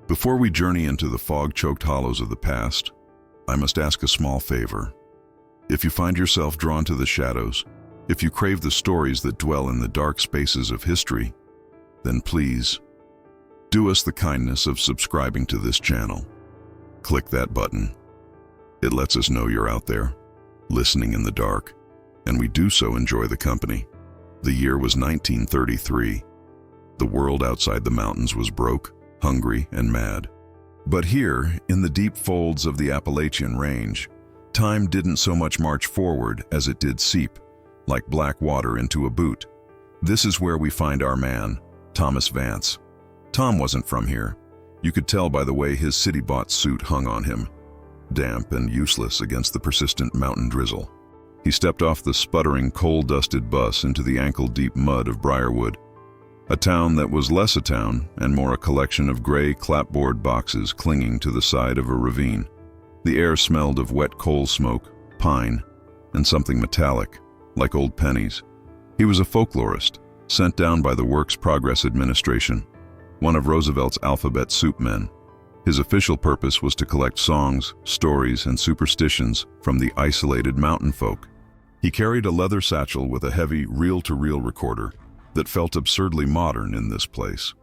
Before we journey into the fog-choked hollows of the past, I must ask a small favor. If you find yourself drawn to the shadows, if you crave the stories that dwell in the dark spaces of history, then please, do us the kindness of subscribing to this channel. Click that button. It lets us know you're out there, listening in the dark, and we do so enjoy the company. The year was 1933. The world outside the mountains was broke, hungry, and mad. But here, in the deep folds of the Appalachian Range, time didn't so much march forward as it did seep, like black water into a boot. This is where we find our man, Thomas Vance. Tom wasn't from here. You could tell by the way his city-bought suit hung on him, damp and useless against the persistent mountain drizzle. He stepped off the sputtering, coal-dusted bus into the ankle-deep mud of Briarwood, a town that was less a town and more a collection of gray clapboard boxes clinging to the side of a ravine. The air smelled of wet coal smoke, pine, and something metallic, like old pennies. He was a folklorist, sent down by the Works Progress Administration, one of Roosevelt's alphabet soup men. His official purpose was to collect songs, stories, and superstitions from the isolated mountain folk. He carried a leather satchel with a heavy reel-to-reel recorder that felt absurdly modern in this place.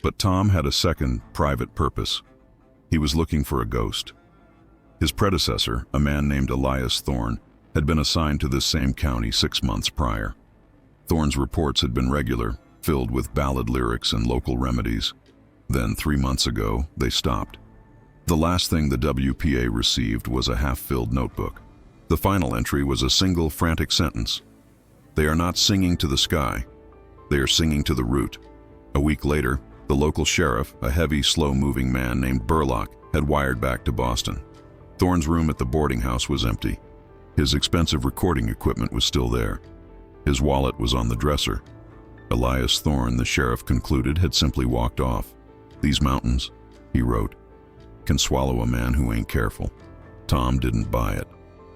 But Tom had a second, private purpose. He was looking for a ghost. His predecessor, a man named Elias Thorne, had been assigned to this same county 6 months prior. Thorne's reports had been regular, filled with ballad lyrics and local remedies. Then, 3 months ago, they stopped. The last thing the WPA received was a half-filled notebook. The final entry was a single frantic sentence. They are not singing to the sky. They are singing to the root. A week later, the local sheriff, a heavy, slow-moving man named Burlock, had wired back to Boston. Thorne's room at the boarding house was empty. His expensive recording equipment was still there. His wallet was on the dresser. Elias Thorne, the sheriff concluded, had simply walked off. "These mountains," he wrote, "can swallow a man who ain't careful." Tom didn't buy it.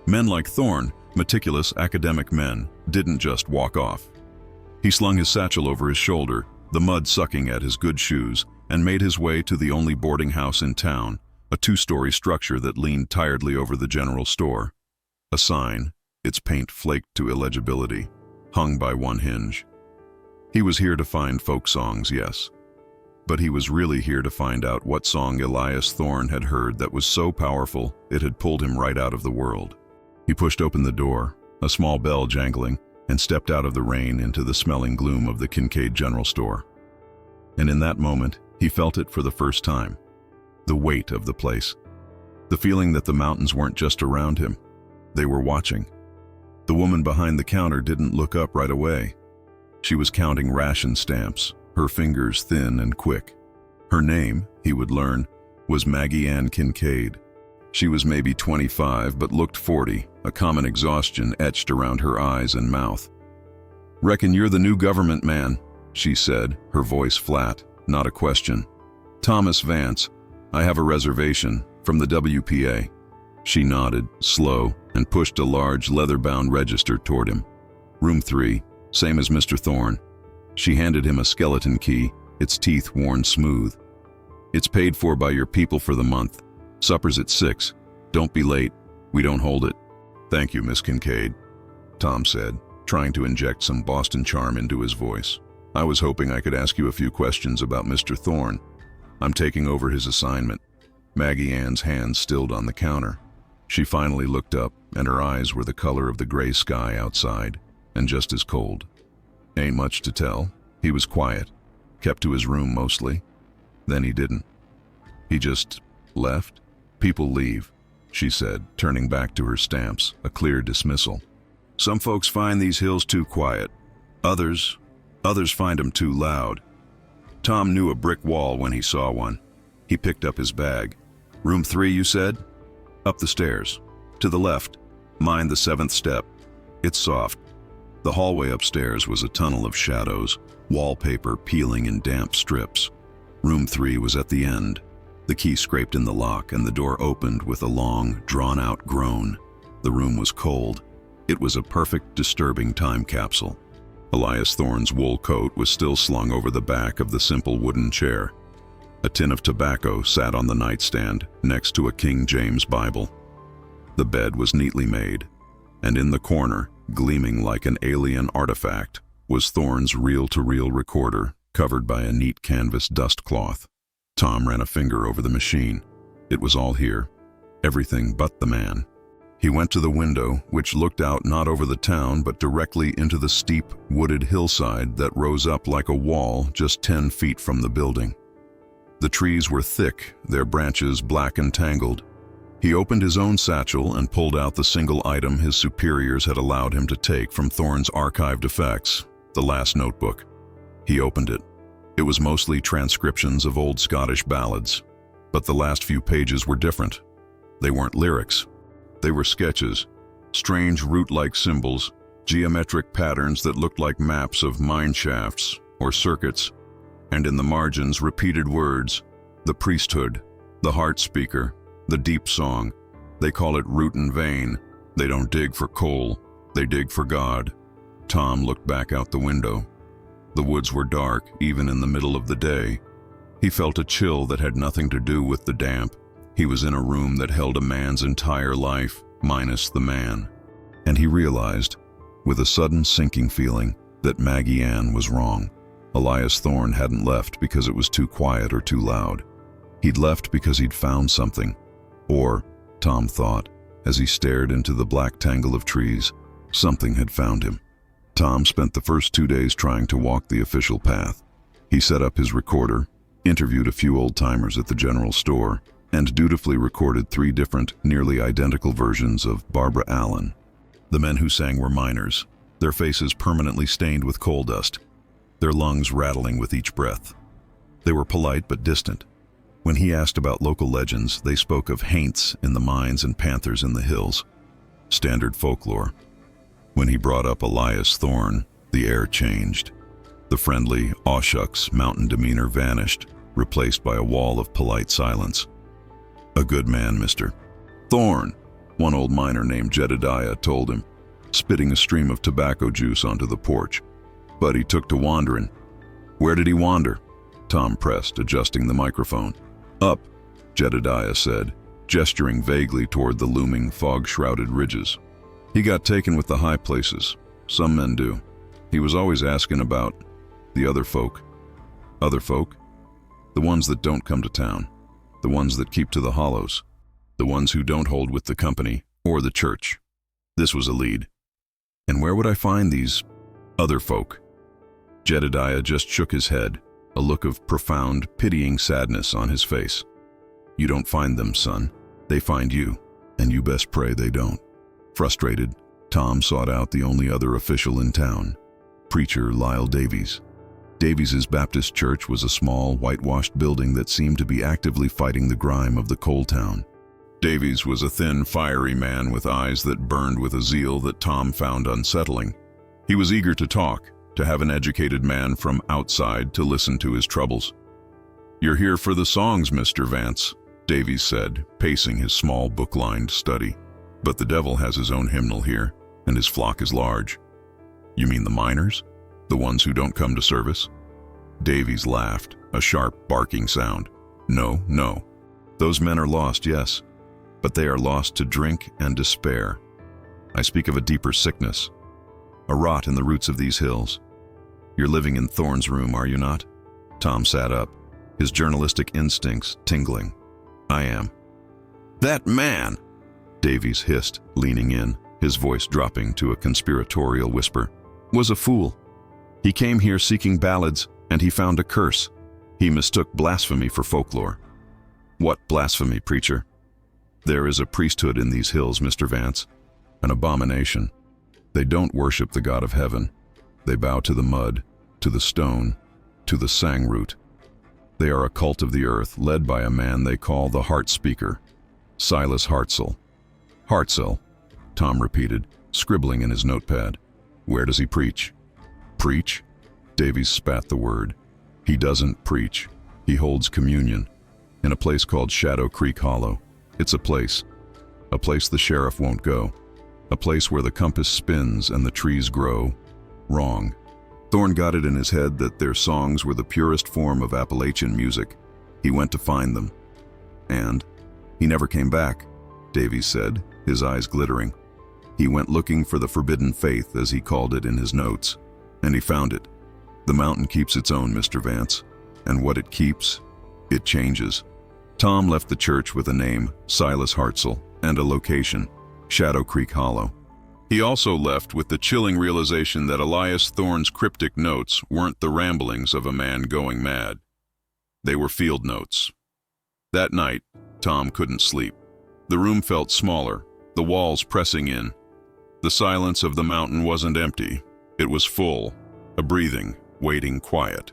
Men like Thorne, meticulous academic men, didn't just walk off. He slung his satchel over his shoulder, the mud sucking at his good shoes, and made his way to the only boarding house in town, a 2-story structure that leaned tiredly over the general store. A sign, its paint flaked to illegibility, hung by one hinge. He was here to find folk songs, yes. But he was really here to find out what song Elias Thorne had heard that was so powerful it had pulled him right out of the world. He pushed open the door, a small bell jangling, and stepped out of the rain into the smelling gloom of the Kincaid General Store. And in that moment, he felt it for the first time. The weight of the place. The feeling that the mountains weren't just around him. They were watching. The woman behind the counter didn't look up right away. She was counting ration stamps, her fingers thin and quick. Her name, he would learn, was Maggie Ann Kincaid. She was maybe 25 but looked 40, a common exhaustion etched around her eyes and mouth. "Reckon you're the new government man," she said, her voice flat, not a question. "Thomas Vance, I have a reservation, from the WPA." She nodded, slow, and pushed a large leather-bound register toward him. "Room 3, same as Mr. Thorne." She handed him a skeleton key, its teeth worn smooth. "It's paid for by your people for the month. Supper's at 6. Don't be late. We don't hold it." "Thank you, Miss Kincaid," Tom said, trying to inject some Boston charm into his voice. "I was hoping I could ask you a few questions about Mr. Thorne. I'm taking over his assignment." Maggie Ann's hands stilled on the counter. She finally looked up, and her eyes were the color of the gray sky outside, and just as cold. "Ain't much to tell." He was quiet, kept to his room mostly. Then he didn't. He just left. "People leave," she said, turning back to her stamps, a clear dismissal. "Some folks find these hills too quiet. Others find 'em too loud." Tom knew a brick wall when he saw one. He picked up his bag. "Room 3, you said?" "Up the stairs. To the left. Mind the 7th step. It's soft." The hallway upstairs was a tunnel of shadows, wallpaper peeling in damp strips. Room 3 was at the end. The key scraped in the lock, and the door opened with a long, drawn-out groan. The room was cold. It was a perfect, disturbing time capsule. Elias Thorne's wool coat was still slung over the back of the simple wooden chair. A tin of tobacco sat on the nightstand next to a King James Bible. The bed was neatly made, and in the corner, gleaming like an alien artifact, was Thorne's reel-to-reel recorder covered by a neat canvas dust cloth. Tom ran a finger over the machine. It was all here, everything but the man. He went to the window, which looked out not over the town but directly into the steep, wooded hillside that rose up like a wall just 10 feet from the building. The trees were thick, their branches black and tangled. He opened his own satchel and pulled out the single item his superiors had allowed him to take from Thorne's archived effects, the last notebook. He opened it. It was mostly transcriptions of old Scottish ballads, but the last few pages were different. They weren't lyrics. They were sketches, strange root-like symbols, geometric patterns that looked like maps of mine shafts or circuits, and in the margins repeated words: the priesthood, the heart speaker, the deep song. They call it root and vein. They don't dig for coal, they dig for God. Tom looked back out the window. The woods were dark, even in the middle of the day. He felt a chill that had nothing to do with the damp. He was in a room that held a man's entire life, minus the man. And he realized, with a sudden sinking feeling, that Maggie Ann was wrong. Elias Thorne hadn't left because it was too quiet or too loud. He'd left because he'd found something. Or, Tom thought, as he stared into the black tangle of trees, something had found him. Tom spent the first 2 days trying to walk the official path. He set up his recorder, interviewed a few old-timers at the general store, and dutifully recorded 3 different, nearly identical versions of Barbara Allen. The men who sang were miners, their faces permanently stained with coal dust, their lungs rattling with each breath. They were polite but distant. When he asked about local legends, they spoke of haints in the mines and panthers in the hills. Standard folklore. When he brought up Elias Thorne, the air changed. The friendly, aw shucks mountain demeanor vanished, replaced by a wall of polite silence. "A good man, Mr. Thorne," one old miner named Jedediah told him, spitting a stream of tobacco juice onto the porch. "But he took to wandering." "Where did he wander?" Tom pressed, adjusting the microphone. "Up," Jedediah said, gesturing vaguely toward the looming, fog-shrouded ridges. "He got taken with the high places. Some men do. He was always asking about the other folk." "Other folk?" "The ones that don't come to town. The ones that keep to the hollows. The ones who don't hold with the company or the church." This was a lead. "And where would I find these other folk?" Jedediah just shook his head, a look of profound, pitying sadness on his face. "You don't find them, son. They find you, and you best pray they don't." Frustrated, Tom sought out the only other official in town, preacher Lyle Davies. Davies's Baptist church was a small, whitewashed building that seemed to be actively fighting the grime of the coal town. Davies was a thin, fiery man with eyes that burned with a zeal that Tom found unsettling. He was eager to talk, to have an educated man from outside to listen to his troubles. "You're here for the songs, Mr. Vance," Davies said, pacing his small, book-lined study. "But the devil has his own hymnal here, and his flock is large." "You mean the miners? The ones who don't come to service?" Davies laughed, a sharp, barking sound. "No, no. Those men are lost, yes, but they are lost to drink and despair. I speak of a deeper sickness, a rot in the roots of these hills. You're living in Thorne's room, are you not?" Tom sat up, his journalistic instincts tingling. "I am." "That man," Davies hissed, leaning in, his voice dropping to a conspiratorial whisper, "was a fool. He came here seeking ballads, and he found a curse. He mistook blasphemy for folklore." "What blasphemy, preacher?" "There is a priesthood in these hills, Mr. Vance. An abomination. They don't worship the God of heaven. They bow to the mud, to the stone, to the sangroot. They are a cult of the earth, led by a man they call the Heart Speaker, Silas Hartzell." "Hartzell," Tom repeated, scribbling in his notepad. "Where does he preach?" "Preach?" Davies spat the word. "He doesn't preach. He holds communion. In a place called Shadow Creek Hollow. It's a place the sheriff won't go. A place where the compass spins and the trees grow. Wrong. Thorne got it in his head that their songs were the purest form of Appalachian music. He went to find them. And he never came back, Davies said, his eyes glittering. He went looking for the forbidden faith, as he called it in his notes, and he found it. The mountain keeps its own, Mr. Vance, and what it keeps, it changes. Tom left the church with a name, Silas Hartzell, and a location, Shadow Creek Hollow. He also left with the chilling realization that Elias Thorne's cryptic notes weren't the ramblings of a man going mad. They were field notes. That night, Tom couldn't sleep. The room felt smaller, the walls pressing in. The silence of the mountain wasn't empty. It was full, a breathing, waiting quiet.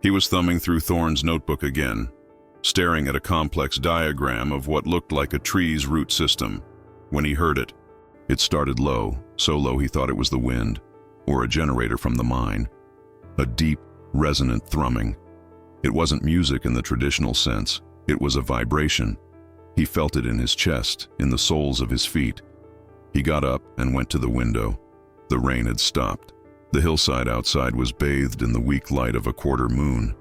He was thumbing through Thorne's notebook again, staring at a complex diagram of what looked like a tree's root system, when he heard it. It started low, so low he thought it was the wind, or a generator from the mine. A deep, resonant thrumming. It wasn't music in the traditional sense, it was a vibration. He felt it in his chest, in the soles of his feet. He got up and went to the window. The rain had stopped. The hillside outside was bathed in the weak light of a quarter moon.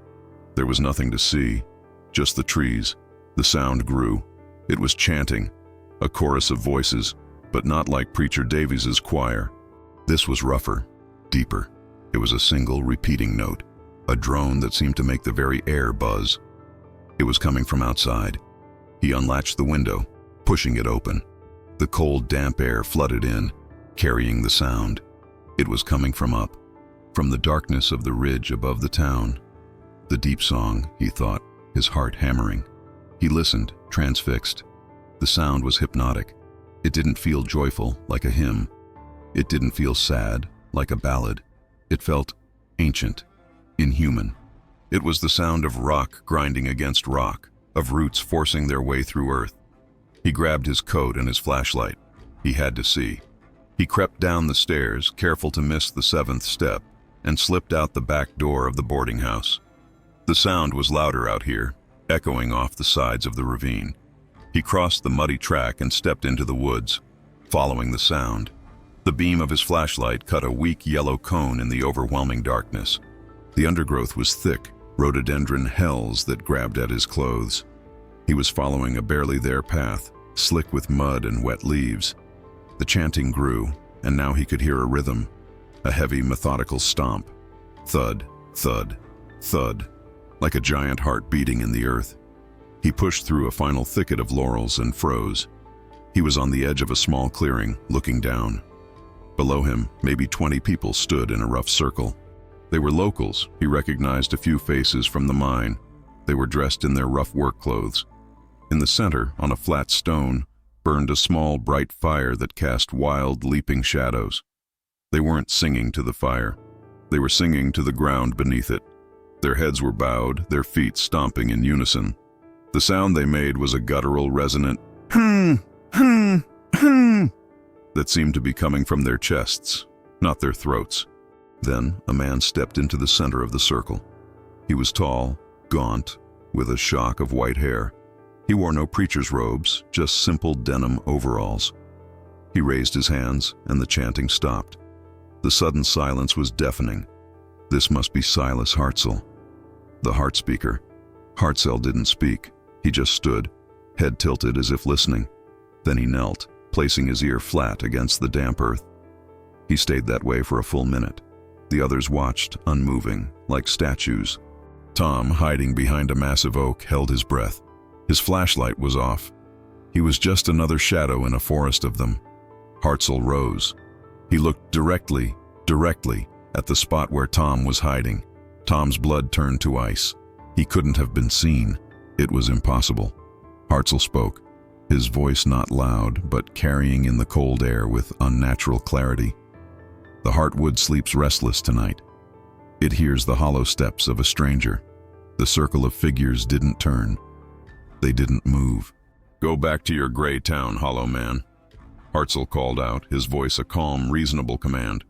There was nothing to see, just the trees. The sound grew. It was chanting, a chorus of voices, but not like Preacher Davies's choir. This was rougher, deeper. It was a single repeating note, a drone that seemed to make the very air buzz. It was coming from outside. He unlatched the window, pushing it open. The cold, damp air flooded in, carrying the sound. It was coming from up, from the darkness of the ridge above the town. The deep song, he thought, his heart hammering. He listened, transfixed. The sound was hypnotic. It didn't feel joyful, like a hymn. It didn't feel sad, like a ballad. It felt ancient, inhuman. It was the sound of rock grinding against rock, of roots forcing their way through earth. He grabbed his coat and his flashlight. He had to see. He crept down the stairs, careful to miss the 7th step, and slipped out the back door of the boarding house. The sound was louder out here, echoing off the sides of the ravine. He crossed the muddy track and stepped into the woods, following the sound. The beam of his flashlight cut a weak yellow cone in the overwhelming darkness. The undergrowth was thick, rhododendron hells that grabbed at his clothes. He was following a barely there path, slick with mud and wet leaves. The chanting grew, and now he could hear a rhythm, a heavy, methodical stomp. Thud, thud, thud, like a giant heart beating in the earth. He pushed through a final thicket of laurels and froze. He was on the edge of a small clearing, looking down. Below him, maybe 20 people stood in a rough circle. They were locals. He recognized a few faces from the mine. They were dressed in their rough work clothes. In the center, on a flat stone, burned a small, bright fire that cast wild, leaping shadows. They weren't singing to the fire. They were singing to the ground beneath it. Their heads were bowed, their feet stomping in unison. The sound they made was a guttural, resonant that seemed to be coming from their chests, not their throats. Then a man stepped into the center of the circle. He was tall, gaunt, with a shock of white hair. He wore no preacher's robes, just simple denim overalls. He raised his hands, and the chanting stopped. The sudden silence was deafening. This must be Silas Hartzell, the heart speaker. Hartzell didn't speak. He just stood, head tilted as if listening. Then he knelt, placing his ear flat against the damp earth. He stayed that way for a full minute. The others watched, unmoving, like statues. Tom, hiding behind a massive oak, held his breath. His flashlight was off. He was just another shadow in a forest of them. Hartzell rose. He looked directly at the spot where Tom was hiding. Tom's blood turned to ice. He couldn't have been seen. It was impossible. Hartzell spoke, his voice not loud, but carrying in the cold air with unnatural clarity. The heartwood sleeps restless tonight. It hears the hollow steps of a stranger. The circle of figures didn't turn. They didn't move. "Go back to your gray town, Hollow Man," Hartzell called out, his voice a calm, reasonable command.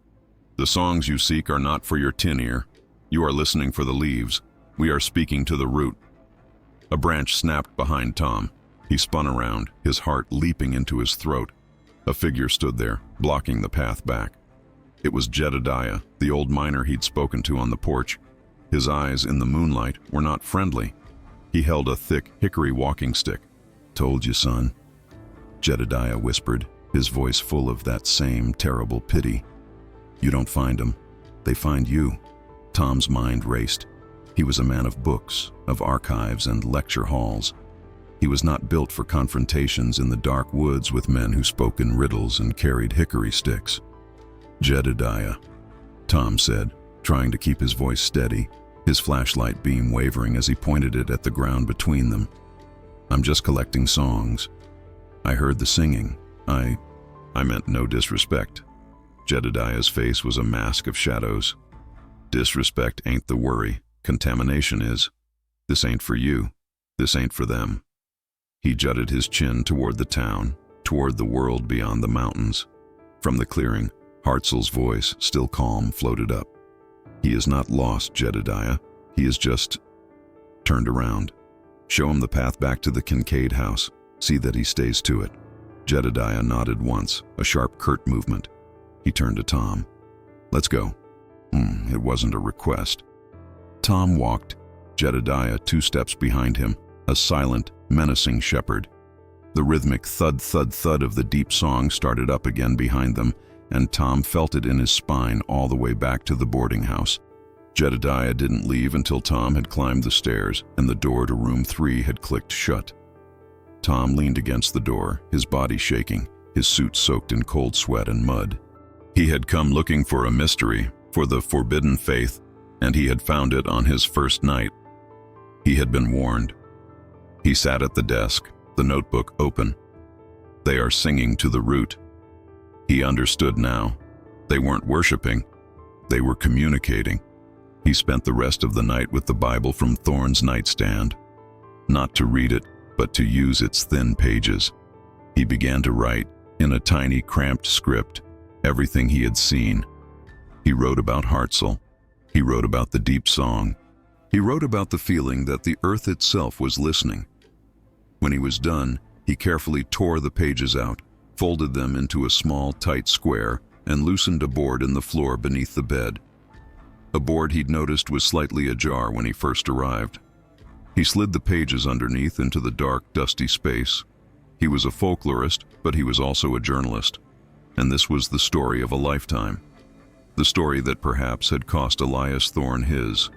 "The songs you seek are not for your tin ear. You are listening for the leaves. We are speaking to the root." A branch snapped behind Tom. He spun around, his heart leaping into his throat. A figure stood there, blocking the path back. It was Jedediah, the old miner he'd spoken to on the porch. His eyes, in the moonlight, were not friendly. He held a thick hickory walking stick. "Told you, son," Jedediah whispered, his voice full of that same terrible pity. "You don't find them, they find you." Tom's mind raced. He was a man of books, of archives and lecture halls. He was not built for confrontations in the dark woods with men who spoke in riddles and carried hickory sticks. "Jedediah," Tom said, trying to keep his voice steady, his flashlight beam wavering as he pointed it at the ground between them. "I'm just collecting songs. I heard the singing. I meant no disrespect." Jedediah's face was a mask of shadows. "Disrespect ain't the worry. Contamination is. This ain't for you. This ain't for them." He jutted his chin toward the town, toward the world beyond the mountains. From the clearing, Hartzell's voice, still calm, floated up. "He is not lost, Jedediah. He is just turned around. Show him the path back to the Kincaid house. See that he stays to it." Jedediah nodded once, a sharp, curt movement. He turned to Tom. "Let's go." It wasn't a request. Tom walked, Jedediah 2 steps behind him, a silent, menacing shepherd. The rhythmic thud, thud, thud of the deep song started up again behind them, and Tom felt it in his spine all the way back to the boarding house. Jedediah didn't leave until Tom had climbed the stairs and the door to room 3 had clicked shut. Tom leaned against the door, his body shaking, his suit soaked in cold sweat and mud. He had come looking for a mystery, for the forbidden faith, and he had found it on his first night. He had been warned. He sat at the desk, the notebook open. They are singing to the root. He understood now. They weren't worshiping. They were communicating. He spent the rest of the night with the Bible from Thorne's nightstand. Not to read it, but to use its thin pages. He began to write, in a tiny, cramped script, everything he had seen. He wrote about Hartzell. He wrote about the deep song. He wrote about the feeling that the earth itself was listening. When he was done, he carefully tore the pages out, folded them into a small, tight square, and loosened a board in the floor beneath the bed. A board he'd noticed was slightly ajar when he first arrived. He slid the pages underneath into the dark, dusty space. He was a folklorist, but he was also a journalist. And this was the story of a lifetime. The story that perhaps had cost Elias Thorne his.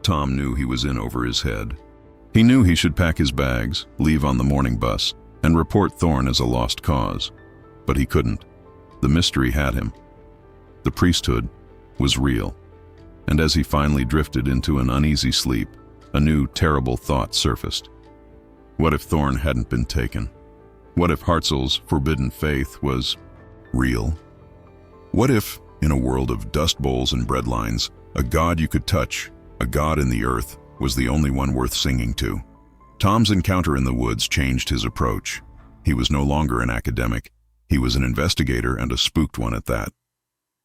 Tom knew he was in over his head. He knew he should pack his bags, leave on the morning bus, and report Thorne as a lost cause. But he couldn't. The mystery had him. The priesthood was real. And as he finally drifted into an uneasy sleep, a new, terrible thought surfaced. What if Thorne hadn't been taken? What if Hartzell's forbidden faith was real? What if, in a world of dust bowls and breadlines, a God you could touch, a God in the earth, was the only one worth singing to? Tom's encounter in the woods changed his approach. He was no longer an academic. He was an investigator, and a spooked one at that.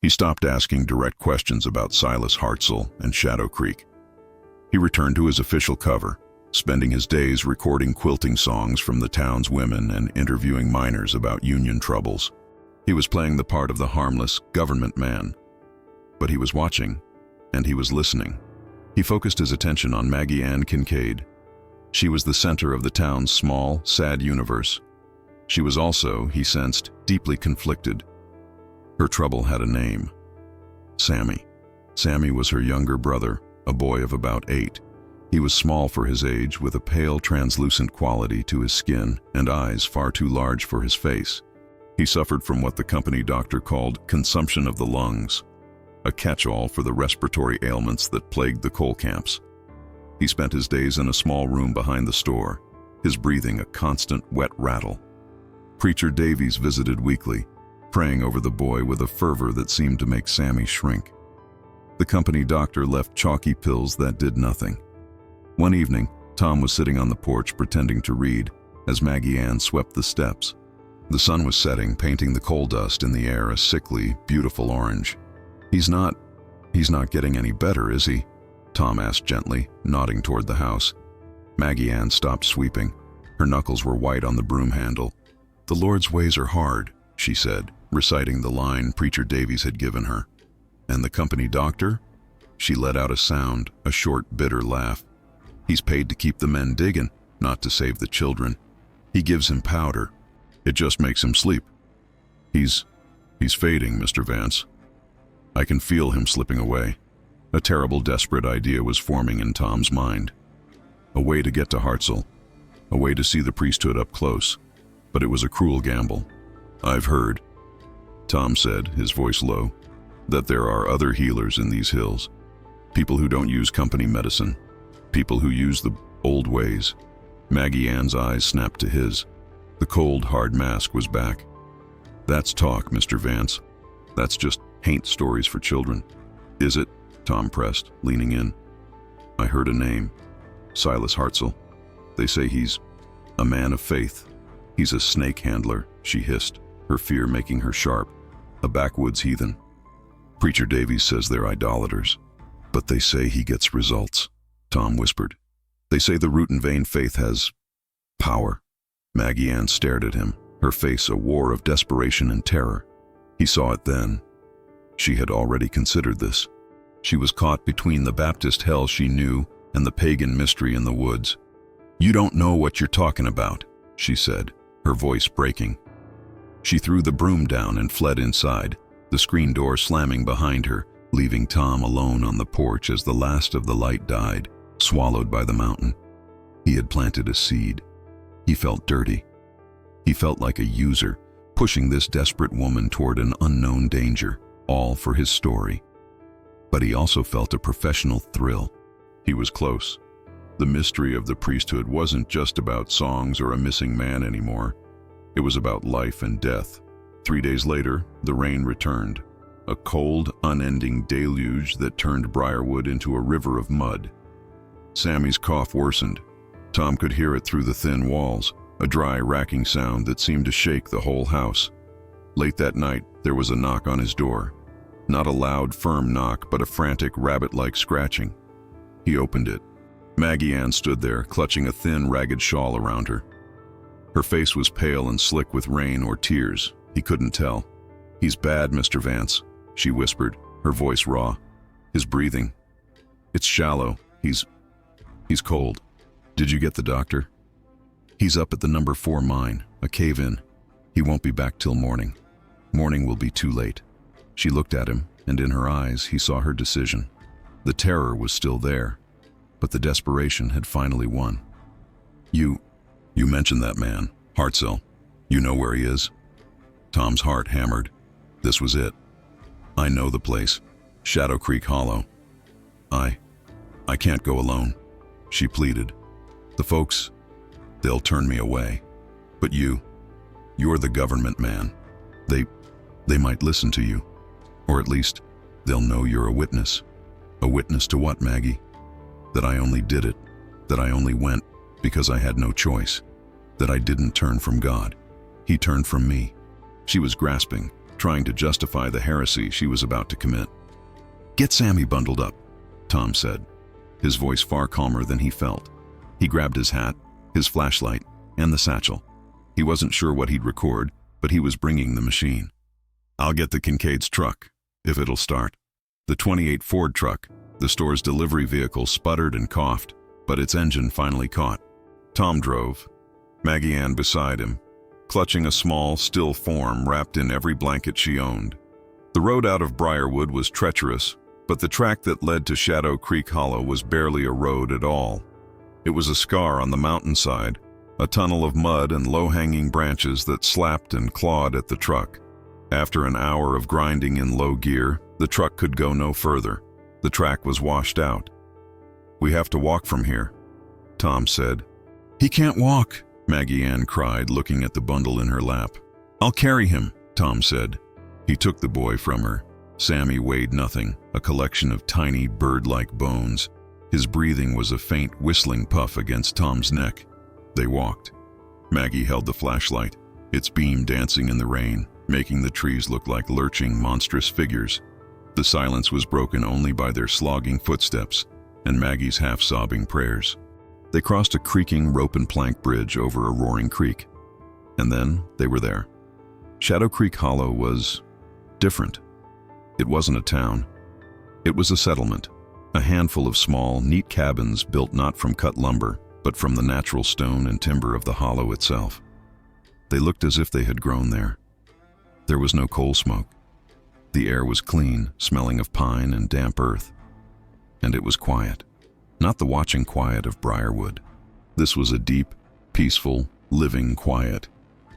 He stopped asking direct questions about Silas Hartzell and Shadow Creek. He returned to his official cover, spending his days recording quilting songs from the town's women and interviewing miners about union troubles. He was playing the part of the harmless government man. But he was watching, and he was listening. He focused his attention on Maggie Ann Kincaid. She was the center of the town's small, sad universe. She was also, he sensed, deeply conflicted. Her trouble had a name. Sammy. Sammy was her younger brother, a boy of about 8. He was small for his age, with a pale, translucent quality to his skin and eyes far too large for his face. He suffered from what the company doctor called consumption of the lungs, a catch-all for the respiratory ailments that plagued the coal camps. He spent his days in a small room behind the store, his breathing a constant wet rattle. Preacher Davies visited weekly, praying over the boy with a fervor that seemed to make Sammy shrink. The company doctor left chalky pills that did nothing. One evening, Tom was sitting on the porch pretending to read as Maggie Ann swept the steps. The sun was setting, painting the coal dust in the air a sickly, beautiful orange. He's not getting any better, is he?" Tom asked gently, nodding toward the house. Maggie Ann stopped sweeping. Her knuckles were white on the broom handle. "The Lord's ways are hard," she said, reciting the line Preacher Davies had given her. "And the company doctor?" She let out a sound, a short, bitter laugh. He's paid to keep the men digging, not to save the children. He gives him powder. It just makes him sleep. He's fading, Mr. Vance. I can feel him slipping away. A terrible, desperate idea was forming in Tom's mind. A way to get to Hartzell. A way to see the priesthood up close. But it was a cruel gamble. I've heard, Tom said, his voice low, that there are other healers in these hills. People who don't use company medicine. People who use the old ways. Maggie Ann's eyes snapped to his. The cold, hard mask was back. That's talk, Mr. Vance. That's just haint stories for children. Is it? Tom pressed, leaning in. I heard a name. Silas Hartzell. They say he's a man of faith. He's a snake handler, she hissed, her fear making her sharp. A backwoods heathen. Preacher Davies says they're idolaters. But they say he gets results, Tom whispered. They say the root and vein faith has power. Maggie Ann stared at him, her face a war of desperation and terror. He saw it then. She had already considered this. She was caught between the Baptist hell she knew and the pagan mystery in the woods. You don't know what you're talking about, she said, her voice breaking. She threw the broom down and fled inside, the screen door slamming behind her, leaving Tom alone on the porch as the last of the light died, swallowed by the mountain. He had planted a seed. He felt dirty. He felt like a user, pushing this desperate woman toward an unknown danger, all for his story. But he also felt a professional thrill. He was close. The mystery of the priesthood wasn't just about songs or a missing man anymore. It was about life and death. 3 days later, the rain returned. A cold, unending deluge that turned Briarwood into a river of mud. Sammy's cough worsened. Tom could hear it through the thin walls, a dry, racking sound that seemed to shake the whole house. Late that night, there was a knock on his door. Not a loud, firm knock, but a frantic, rabbit-like scratching. He opened it. Maggie Ann stood there, clutching a thin, ragged shawl around her. Her face was pale and slick with rain or tears. He couldn't tell. He's bad, Mr. Vance, she whispered, her voice raw. His breathing. It's shallow. He's cold. Did you get the doctor? He's up at the number 4 mine, a cave-in. He won't be back till morning. Morning will be too late. She looked at him, and in her eyes he saw her decision. The terror was still there, but the desperation had finally won. You mentioned that man, Hartzell. You know where he is? Tom's heart hammered. This was it. I know the place. Shadow Creek Hollow. I can't go alone, she pleaded. The folks, they'll turn me away. But you're the government man. They might listen to you. Or at least, they'll know you're a witness. A witness to what, Maggie? That I only did it. That I only went because I had no choice. That I didn't turn from God. He turned from me. She was grasping, trying to justify the heresy she was about to commit. Get Sammy bundled up, Tom said, his voice far calmer than he felt. He grabbed his hat, his flashlight, and the satchel. He wasn't sure what he'd record, but he was bringing the machine. I'll get the Kincaid's truck, if it'll start. The 28 Ford truck, the store's delivery vehicle, sputtered and coughed, but its engine finally caught. Tom drove, Maggie Ann beside him, clutching a small, still form wrapped in every blanket she owned. The road out of Briarwood was treacherous, but the track that led to Shadow Creek Hollow was barely a road at all. It was a scar on the mountainside, a tunnel of mud and low-hanging branches that slapped and clawed at the truck. After an hour of grinding in low gear, the truck could go no further. The track was washed out. We have to walk from here, Tom said. He can't walk, Maggie Ann cried, looking at the bundle in her lap. I'll carry him, Tom said. He took the boy from her. Sammy weighed nothing, a collection of tiny, bird-like bones. His breathing was a faint, whistling puff against Tom's neck. They walked. Maggie held the flashlight, its beam dancing in the rain, making the trees look like lurching, monstrous figures. The silence was broken only by their slogging footsteps and Maggie's half-sobbing prayers. They crossed a creaking rope and plank bridge over a roaring creek. And then they were there. Shadow Creek Hollow was different. It wasn't a town. It was a settlement, a handful of small, neat cabins built not from cut lumber, but from the natural stone and timber of the hollow itself. They looked as if they had grown there. There was no coal smoke. The air was clean, smelling of pine and damp earth. And it was quiet, not the watching quiet of Briarwood. This was a deep, peaceful, living quiet.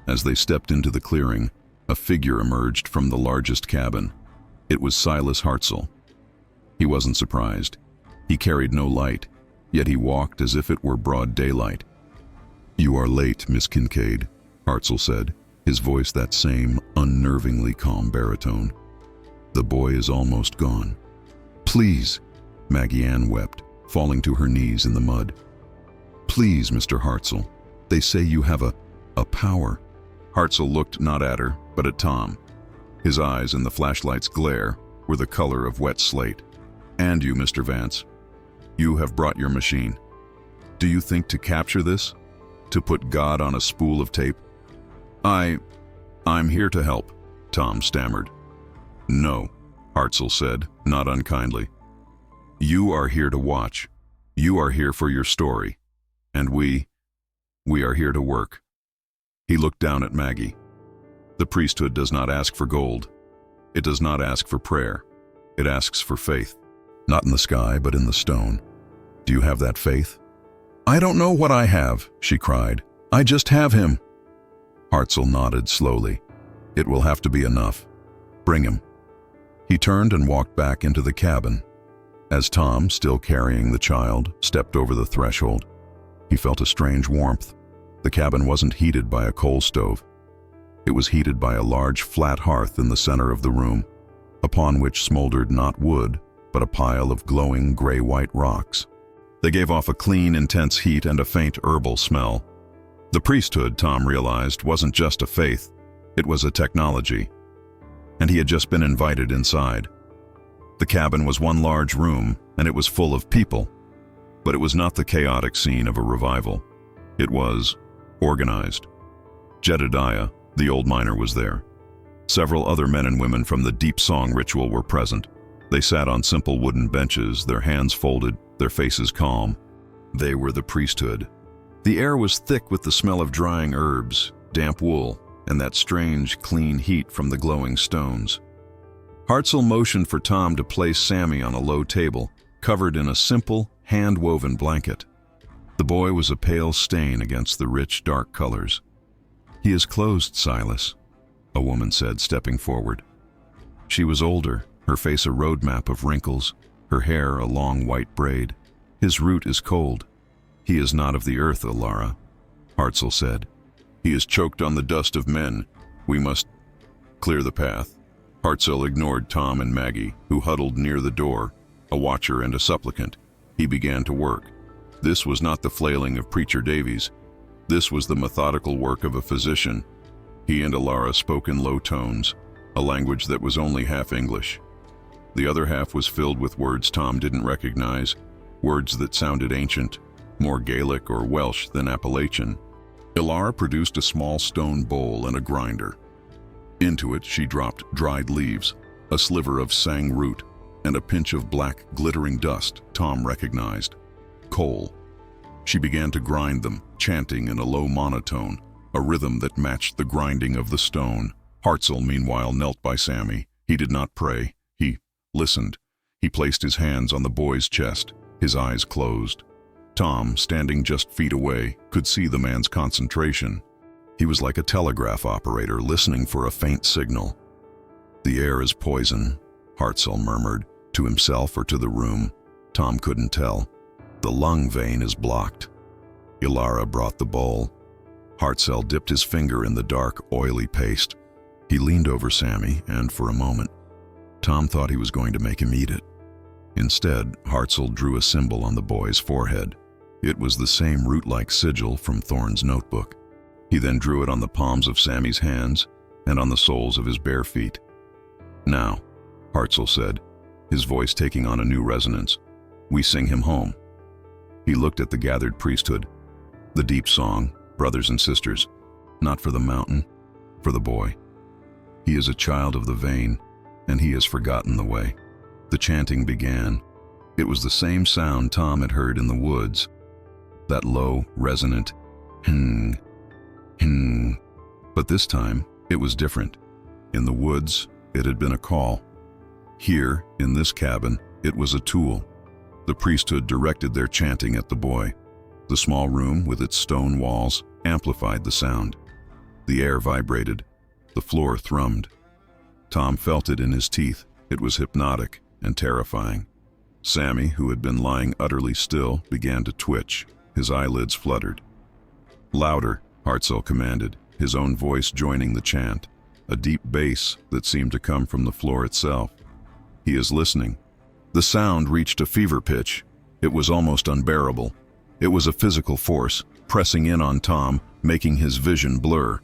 As they stepped into the clearing, a figure emerged from the largest cabin. It was Silas Hartzell. He wasn't surprised. He carried no light, yet he walked as if it were broad daylight. "You are late, Miss Kincaid," Hartzell said, his voice that same unnervingly calm baritone. "The boy is almost gone." "Please," Maggie Ann wept, falling to her knees in the mud. "Please, Mr. Hartzell, they say you have a power." Hartzell looked not at her, but at Tom. His eyes, in the flashlight's glare, were the color of wet slate. "And you, Mr. Vance. You have brought your machine. Do you think to capture this? To put God on a spool of tape?" I'm here to help," Tom stammered. "No," Hartzell said, not unkindly. "You are here to watch. You are here for your story. And we are here to work." He looked down at Maggie. "The priesthood does not ask for gold. It does not ask for prayer. It asks for faith. Not in the sky, but in the stone. Do you have that faith?" "I don't know what I have," she cried. "I just have him." Hartzell nodded slowly. "It will have to be enough. Bring him." He turned and walked back into the cabin. As Tom, still carrying the child, stepped over the threshold, he felt a strange warmth. The cabin wasn't heated by a coal stove. It was heated by a large flat hearth in the center of the room, upon which smoldered not wood, but a pile of glowing gray-white rocks. They gave off a clean, intense heat and a faint herbal smell. The priesthood, Tom realized, wasn't just a faith, it was a technology. And he had just been invited inside. The cabin was one large room, and it was full of people. But it was not the chaotic scene of a revival. It was organized. Jedediah, the old miner, was there. Several other men and women from the deep song ritual were present. They sat on simple wooden benches, their hands folded, their faces calm. They were the priesthood. The air was thick with the smell of drying herbs, damp wool, and that strange, clean heat from the glowing stones. Hartzell motioned for Tom to place Sammy on a low table, covered in a simple, hand-woven blanket. The boy was a pale stain against the rich, dark colors. "He is closed, Silas," a woman said, stepping forward. She was older, her face a road map of wrinkles, her hair a long white braid. "His root is cold. He is not of the earth, Alara," Hartzell said. "He is choked on the dust of men. We must clear the path." Hartzell ignored Tom and Maggie, who huddled near the door, a watcher and a supplicant. He began to work. This was not the flailing of Preacher Davies. This was the methodical work of a physician. He and Alara spoke in low tones, a language that was only half English. The other half was filled with words Tom didn't recognize, words that sounded ancient, more Gaelic or Welsh than Appalachian. Alara produced a small stone bowl and a grinder. Into it she dropped dried leaves, a sliver of sang root, and a pinch of black, glittering dust Tom recognized. Coal. She began to grind them, chanting in a low monotone, a rhythm that matched the grinding of the stone. Hartzell, meanwhile, knelt by Sammy. He did not pray. He listened. He placed his hands on the boy's chest, his eyes closed. Tom, standing just feet away, could see the man's concentration. He was like a telegraph operator listening for a faint signal. "The air is poison," Hartzell murmured, to himself or to the room. Tom couldn't tell. "The lung vein is blocked." Alara brought the bowl. Hartzell dipped his finger in the dark, oily paste. He leaned over Sammy, and for a moment, Tom thought he was going to make him eat it. Instead, Hartzell drew a symbol on the boy's forehead. It was the same root-like sigil from Thorne's notebook. He then drew it on the palms of Sammy's hands and on the soles of his bare feet. "Now," Hartzell said, his voice taking on a new resonance, "we sing him home." He looked at the gathered priesthood. The deep song, brothers and sisters, not for the mountain, for the boy. He is a child of the vein, and he has forgotten the way. The chanting began. It was the same sound Tom had heard in the woods, that low, resonant hing, hing. But this time, it was different. In the woods, it had been a call. Here, in this cabin, it was a tool. The priesthood directed their chanting at the boy. The small room, with its stone walls, amplified the sound. The air vibrated. The floor thrummed. Tom felt it in his teeth. It was hypnotic and terrifying. Sammy, who had been lying utterly still, began to twitch. His eyelids fluttered. "Louder," Hartzell commanded, his own voice joining the chant, a deep bass that seemed to come from the floor itself. "He is listening." The sound reached a fever pitch. It was almost unbearable. It was a physical force, pressing in on Tom, making his vision blur.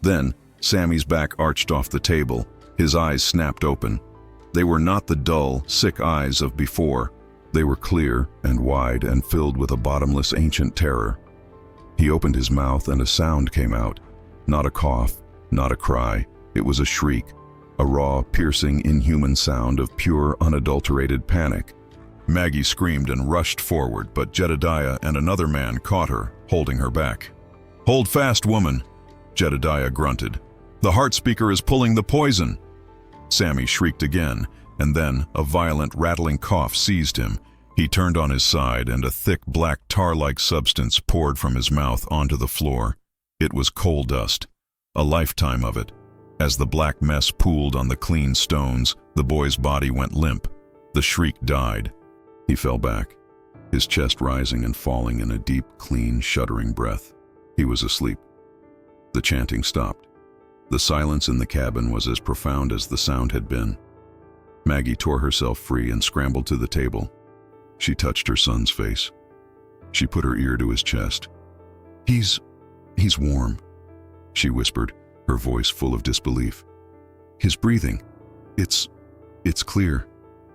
Then, Sammy's back arched off the table. His eyes snapped open. They were not the dull, sick eyes of before. They were clear and wide and filled with a bottomless ancient terror. He opened his mouth and a sound came out. Not a cough, not a cry. It was a shriek, a raw, piercing, inhuman sound of pure, unadulterated panic. Maggie screamed and rushed forward, but Jedediah and another man caught her, holding her back. "Hold fast, woman," Jedediah grunted. "The heart speaker is pulling the poison." Sammy shrieked again, and then a violent, rattling cough seized him. He turned on his side, and a thick, black, tar-like substance poured from his mouth onto the floor. It was coal dust, a lifetime of it. As the black mess pooled on the clean stones, the boy's body went limp. The shriek died. He fell back, his chest rising and falling in a deep, clean, shuddering breath. He was asleep. The chanting stopped. The silence in the cabin was as profound as the sound had been. Maggie tore herself free and scrambled to the table. She touched her son's face. She put her ear to his chest. He's warm," she whispered, her voice full of disbelief. "His breathing, it's clear."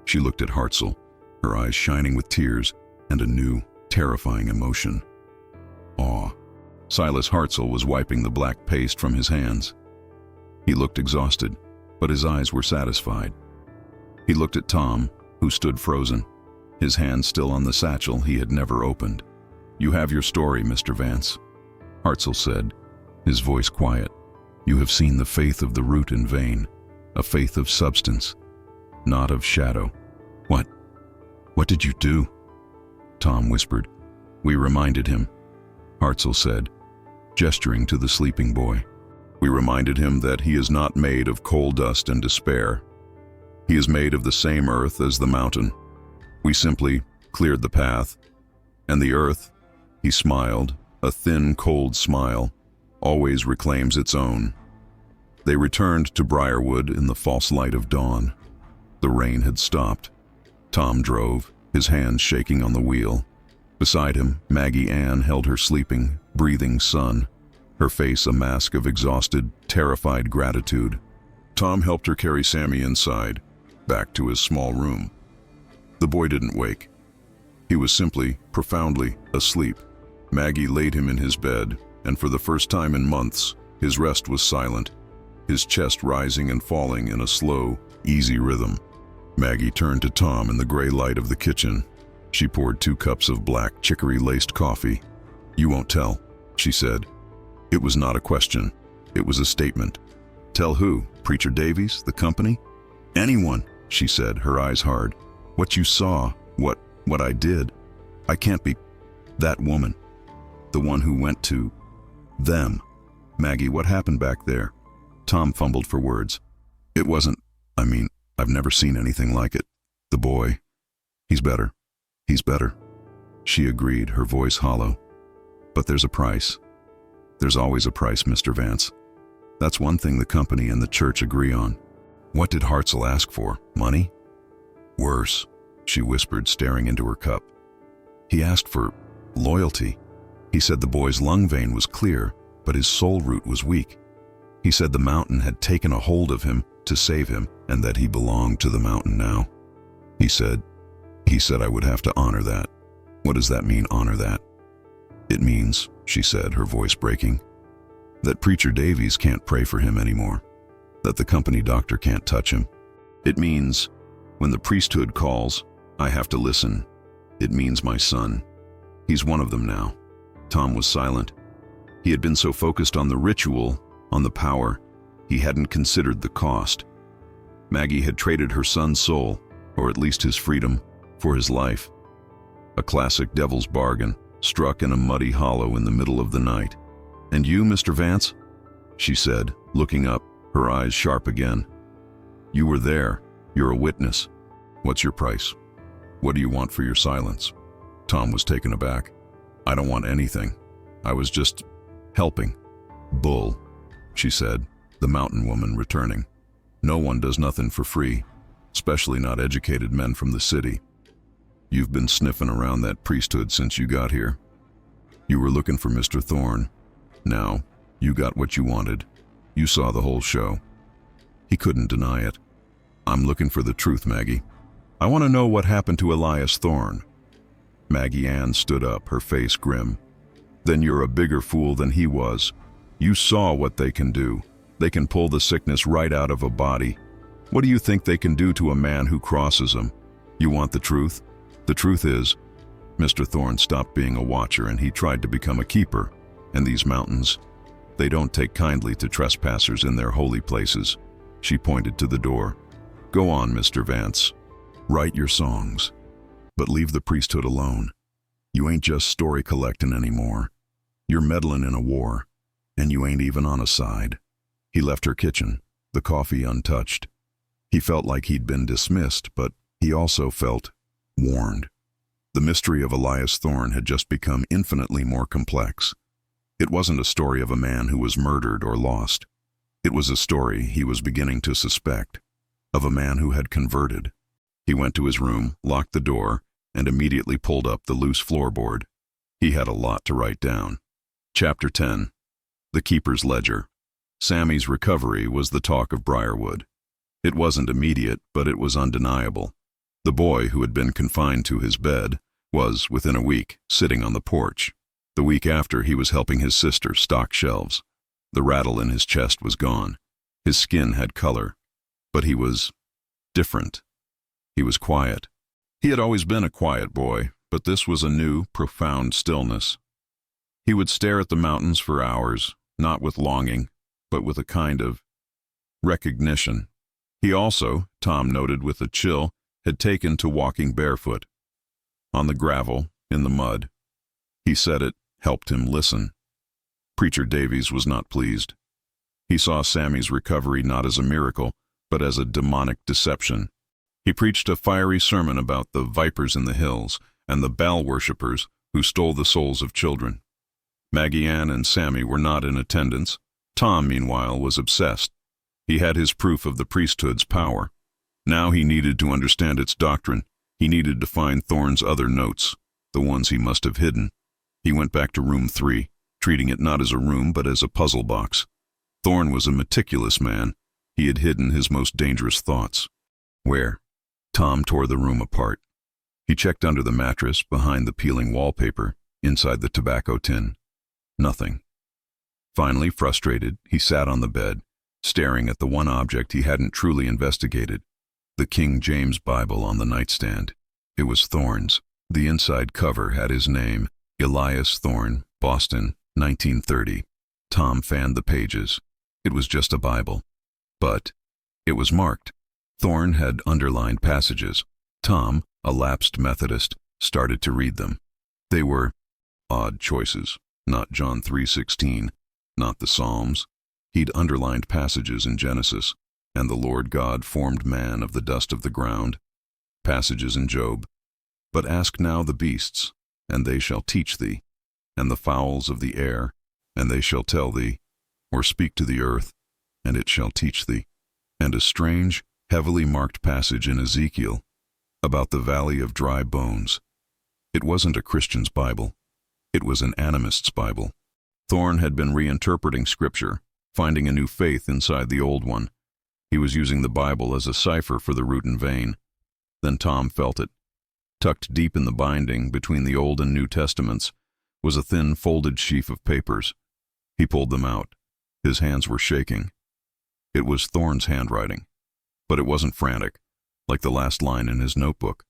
She looked at Hartzell, her eyes shining with tears and a new, terrifying emotion. Awe. Silas Hartzell was wiping the black paste from his hands. He looked exhausted, but his eyes were satisfied. He looked at Tom, who stood frozen, his hand still on the satchel he had never opened. "You have your story, Mr. Vance," Hartzell said, his voice quiet. "You have seen the faith of the root in vain, a faith of substance, not of shadow." What did you do?" Tom whispered. "We reminded him," Hartzell said, gesturing to the sleeping boy. "We reminded him that he is not made of coal dust and despair. He is made of the same earth as the mountain. We simply cleared the path, and the earth," he smiled, a thin, cold smile, "always reclaims its own." They returned to Briarwood in the false light of dawn. The rain had stopped. Tom drove, his hands shaking on the wheel. Beside him, Maggie Ann held her sleeping, breathing son, her face a mask of exhausted, terrified gratitude. Tom helped her carry Sammy inside, back to his small room. The boy didn't wake. He was simply, profoundly asleep. Maggie laid him in his bed, and for the first time in months, his rest was silent, his chest rising and falling in a slow, easy rhythm. Maggie turned to Tom in the gray light of the kitchen. She poured 2 cups of black, chicory-laced coffee. "You won't tell," she said. It was not a question. It was a statement. "Tell who? Preacher Davies? The company?" "Anyone," she said, her eyes hard. "What you saw, what I did. I can't be that woman. The one who went to them." "Maggie, what happened back there?" Tom fumbled for words. "It wasn't, I've never seen anything like it. The boy, he's better. He's better," she agreed, her voice hollow. "But there's a price. There's always a price, Mr. Vance. That's one thing the company and the church agree on." "What did Hartzell ask for? Money?" "Worse," she whispered, staring into her cup. "He asked for loyalty. He said the boy's lung vein was clear, but his soul root was weak. He said the mountain had taken a hold of him to save him, and that he belonged to the mountain now. He said I would have to honor that." "What does that mean, honor that?" "It means," she said, her voice breaking, "that Preacher Davies can't pray for him anymore, that the company doctor can't touch him. It means, when the priesthood calls, I have to listen. It means my son. He's one of them now. Tom was silent. He had been so focused on the ritual, on the power, he hadn't considered the cost. Maggie had traded her son's soul, or at least his freedom, for his life. A classic devil's bargain, struck in a muddy hollow in the middle of the night. "And you, Mr. Vance?" she said, looking up, her eyes sharp again. "You were there. You're a witness. What's your price? What do you want for your silence?" Tom was taken aback. "I don't want anything. I was just helping." "Bull," she said, the mountain woman returning. "No one does nothing for free, especially not educated men from the city. You've been sniffing around that priesthood since you got here. You were looking for Mr. Thorne. Now, you got what you wanted. You saw the whole show." He couldn't deny it. "I'm looking for the truth, Maggie. I want to know what happened to Elias Thorne." Maggie Ann stood up, her face grim. "Then you're a bigger fool than he was. You saw what they can do. They can pull the sickness right out of a body. What do you think they can do to a man who crosses them? You want the truth? The truth is, Mr. Thorne stopped being a watcher and he tried to become a keeper. And these mountains, they don't take kindly to trespassers in their holy places." She pointed to the door. "Go on, Mr. Vance. Write your songs. But leave the priesthood alone. You ain't just story collecting anymore. You're meddling in a war, and you ain't even on a side." He left her kitchen, the coffee untouched. He felt like he'd been dismissed, but he also felt warned. The mystery of Elias Thorne had just become infinitely more complex. It wasn't a story of a man who was murdered or lost. It was a story, he was beginning to suspect, of a man who had converted. He went to his room, locked the door, and immediately pulled up the loose floorboard. He had a lot to write down. Chapter 10. The Keeper's Ledger. Sammy's recovery was the talk of Briarwood. It wasn't immediate, but it was undeniable. The boy, who had been confined to his bed, was, within a week, sitting on the porch. The week after, he was helping his sister stock shelves. The rattle in his chest was gone. His skin had color. But he was different. He was quiet. He had always been a quiet boy, but this was a new, profound stillness. He would stare at the mountains for hours, not with longing, but with a kind of recognition. He also, Tom noted with a chill, had taken to walking barefoot. On the gravel, in the mud. He said it helped him listen. Preacher Davies was not pleased. He saw Sammy's recovery not as a miracle, but as a demonic deception. He preached a fiery sermon about the vipers in the hills and the Baal worshippers who stole the souls of children. Maggie Ann and Sammy were not in attendance. Tom, meanwhile, was obsessed. He had his proof of the priesthood's power. Now he needed to understand its doctrine. He needed to find Thorne's other notes, the ones he must have hidden. He went back to room 3, treating it not as a room but as a puzzle box. Thorne was a meticulous man. He had hidden his most dangerous thoughts. Where? Tom tore the room apart. He checked under the mattress, behind the peeling wallpaper, inside the tobacco tin. Nothing. Finally, frustrated, he sat on the bed, staring at the one object he hadn't truly investigated, the King James Bible on the nightstand. It was Thorne's. The inside cover had his name, Elias Thorne, Boston, 1930. Tom fanned the pages. It was just a Bible. But it was marked. Thorne had underlined passages. Tom, a lapsed Methodist, started to read them. They were odd choices. Not John 3:16, not the Psalms. He'd underlined passages in Genesis, and the Lord God formed man of the dust of the ground. Passages in Job. But ask now the beasts, and they shall teach thee, and the fowls of the air, and they shall tell thee, or speak to the earth, and it shall teach thee. And a strange, heavily marked passage in Ezekiel about the valley of dry bones. It wasn't a Christian's Bible. It was an animist's Bible. Thorne had been reinterpreting Scripture, finding a new faith inside the old one. He was using the Bible as a cipher for the root and vein. Then Tom felt it. Tucked deep in the binding, between the Old and New Testaments, was a thin folded sheaf of papers. He pulled them out. His hands were shaking. It was Thorne's handwriting, but it wasn't frantic, like the last line in his notebook.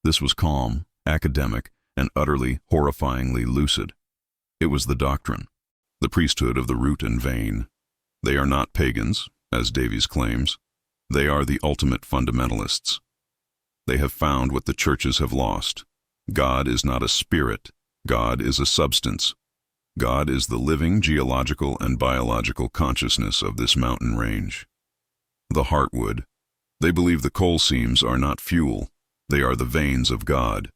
This was calm, academic, and utterly, horrifyingly lucid. It was the doctrine, the priesthood of the root and vein. They are not pagans, as Davies claims. They are the ultimate fundamentalists. They have found what the churches have lost. God is not a spirit. God is a substance. God is the living geological and biological consciousness of this mountain range. The heartwood. They believe the coal seams are not fuel. They are the veins of God.